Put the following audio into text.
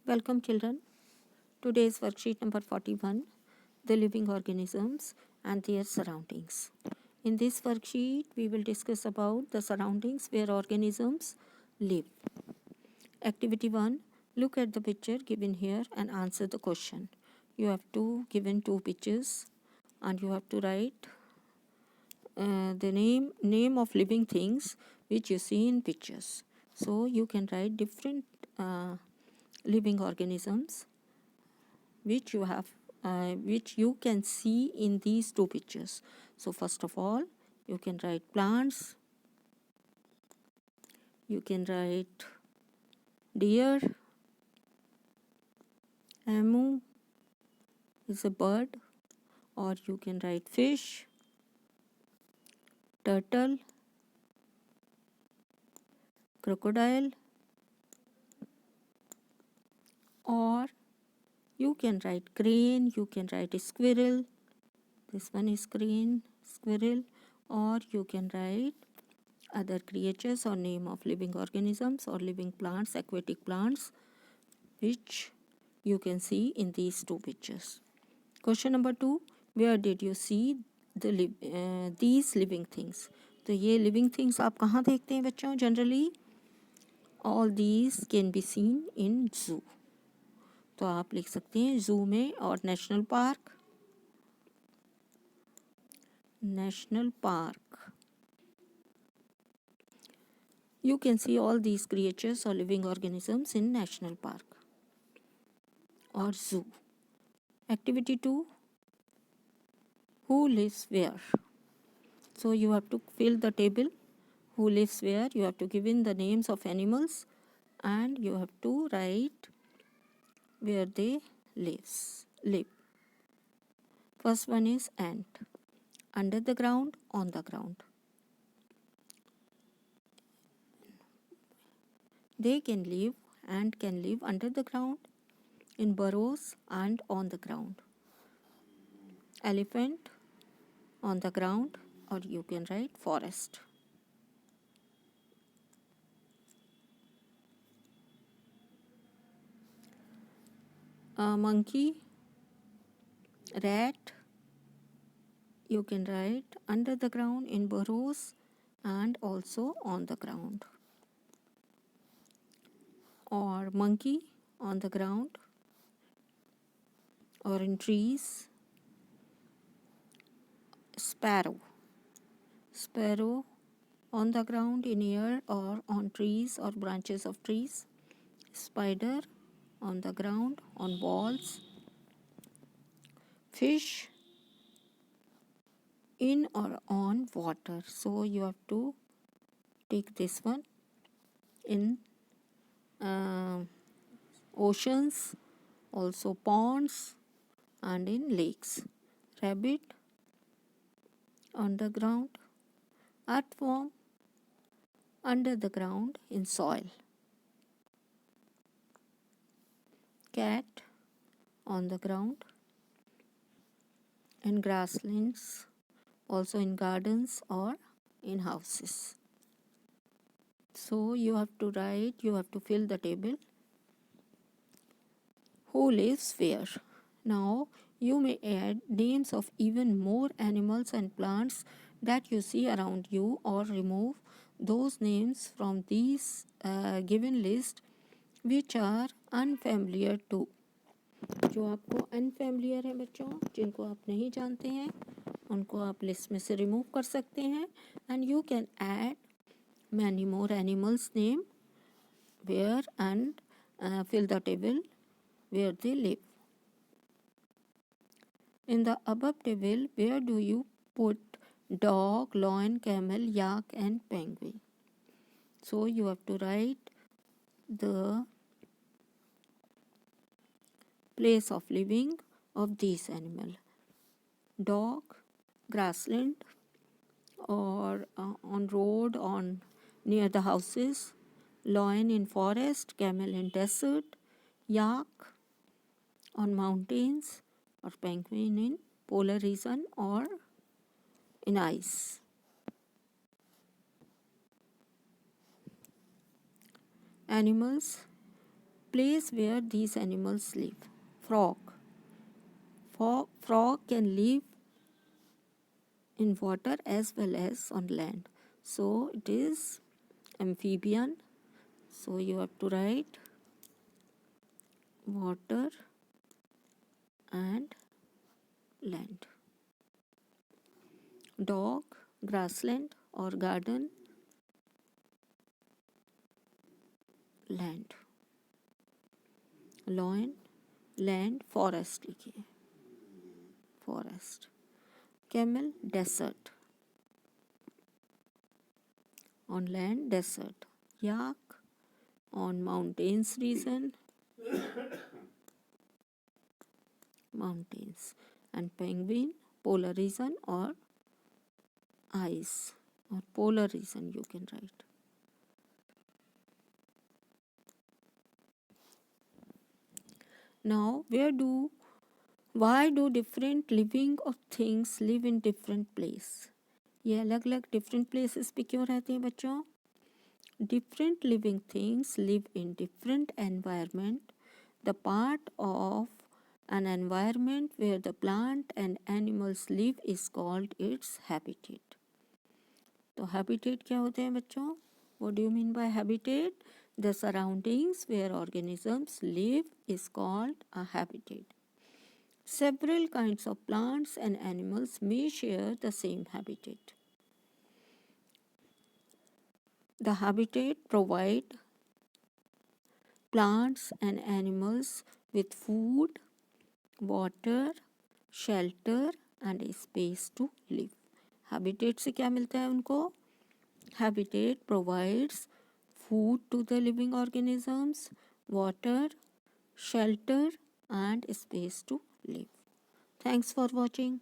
Welcome children. Today's worksheet number 41, the living organisms and their surroundings. In this worksheet, we will discuss about the surroundings where organisms live. Activity 1, look at the picture given here and answer the question. You have given two pictures and you have to write the name of living things which you see in pictures. So you can write different living organisms which you can see in these two pictures. So first of all, you can write plants, you can write deer, emu is a bird, or you can write fish, turtle, crocodile, or you can write crane, you can write squirrel, this one is crane, squirrel, or you can write other creatures or name of living organisms or living plants, aquatic plants, which you can see in these two pictures. Question number 2, where did you see these living things? तो ये living things आप कहाँ देखते हैं बच्चों? Generally all these can be seen in zoo. तो आप लिख सकते हैं zoo में और national park. You can see all these creatures or living organisms in national park or zoo. Activity 2, who lives where? So you have to fill the table. Who lives where? You have to give in the names of animals and you have to write where they live. First one is ant. Under the ground, on the ground. Ant can live under the ground, in burrows and on the ground. Elephant, on the ground, or you can write forest. Monkey, rat, you can write under the ground, in burrows and also on the ground. Or monkey on the ground or in trees. Sparrow on the ground, in air or on trees or branches of trees. Spider on the ground, on walls. Fish in or on water. So you have to take this one in oceans, also ponds and in lakes. Rabbit on the ground. Earthworm under the ground in soil. Cat on the ground. In grasslands, also in gardens or in houses. So you have to fill the table. Who lives where? Now you may add names of even more animals and plants that you see around you or remove those names from these given list which are unfamiliar to. जो आपको unfamiliar है बच्चों, जिनको आप नहीं जानते हैं, उनको आप लिस्ट में से रिमूव कर सकते हैं and you can add many more animals name where and fill the table where they live. In the above table, where do you put dog, lion, camel, yak and penguin? So you have to write the place of living of these animals. Dog, grassland or on road, on near the houses. Lion in forest, camel in desert, yak on mountains, or penguin in polar region or in ice. Animals place where these animals live. Frog. Frog can live in water as well as on land. So it is amphibian. So you have to write water and land. Dog, grassland or garden, land. Lion, land, forest लिखिए, forest. Camel, desert. On land, desert. Yak, on mountains region, mountains. And penguin, polar region or ice, or polar region you can write. Now, why do different living of things live in different place? ये अलग अलग different places पे क्यों रहते हैं बच्चों? Different living things live in different environment. The part of an environment where the plant and animals live is called its habitat. तो habitat क्या होते हैं बच्चों? What do you mean by habitat? The surroundings where organisms live is called a habitat. Several kinds of plants and animals may share the same habitat. The habitat provides plants and animals with food, water, shelter and a space to live. Habitat से क्या मिलता है उनको? Habitat provides food to the living organisms, water, shelter and space to live. Thanks for watching.